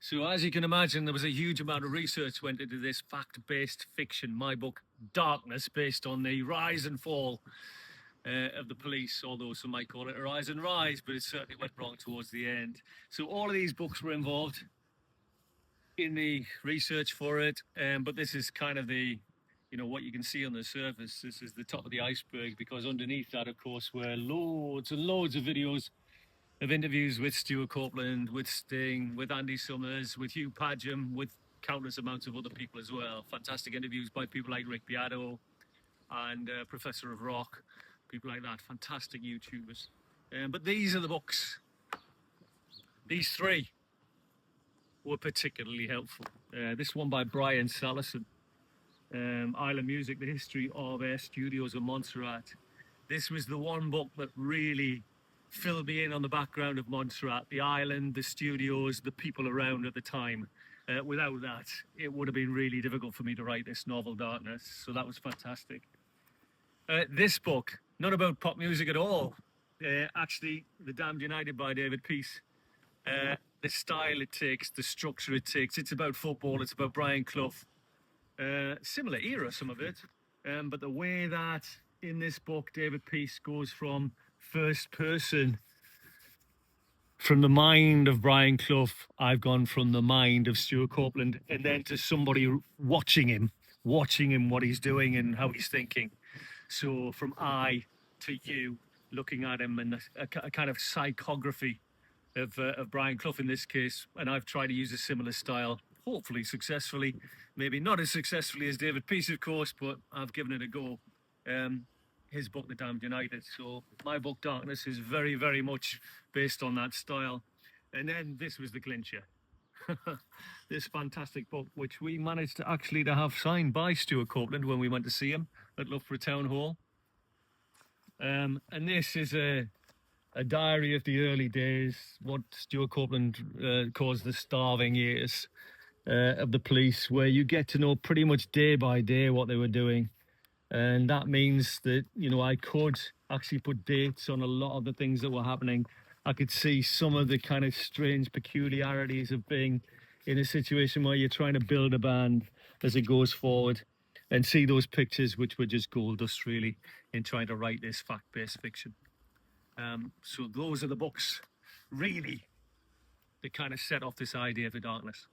So as you can imagine, there was a huge amount of research went into this fact-based fiction, my book, Darkness, based on the rise and fall of the police, although some might call it a rise and rise, but it certainly went wrong towards the end. So all of these books were involved in the research for it, but this is kind of the, what you can see on the surface. This is the top of the iceberg, because underneath that, of course, were loads and loads of videos of interviews with Stuart Copeland, with Sting, with Andy Summers, with Hugh Padgham, with countless amounts of other people as well. Fantastic interviews by people like Rick Beato and Professor of Rock, people like that. Fantastic YouTubers. But these are the books. These three were particularly helpful. This one by Brian Salison, Island Music, The History of Air Studios in Montserrat. This was the one book that really filled me in on the background of Montserrat, the island, the studios, the people around at the time. Without that, it would have been really difficult for me to write this novel, Darkness. So that was fantastic. This book, not about pop music at all. Actually, The Damned United by David Peace. The style it takes, the structure it takes. It's about football. It's about Brian Clough. Similar era, some of it. But the way that in this book, David Peace goes from first person, from the mind of Brian Clough, I've gone from the mind of Stuart Copeland, and then to somebody watching him, what he's doing and how he's thinking. So from I to you, looking at him, and a kind of psychography of Brian Clough in this case. And I've tried to use a similar style, hopefully successfully, maybe not as successfully as David Peace, of course, but I've given it a go. His book, The Damned United. So my book, Darkness, is very, very much based on that style. And then this was the clincher. This fantastic book, which we managed to actually have signed by Stuart Copeland when we went to see him at Loughborough Town Hall. And this is a diary of the early days, what Stuart Copeland calls the starving years of the police, where you get to know pretty much day by day what they were doing. And that means that, I could actually put dates on a lot of the things that were happening. I could see some of the kind of strange peculiarities of being in a situation where you're trying to build a band as it goes forward, and see those pictures, which were just gold dust, really, in trying to write this fact-based fiction. So those are the books, really, that kind of set off this idea for Darkness.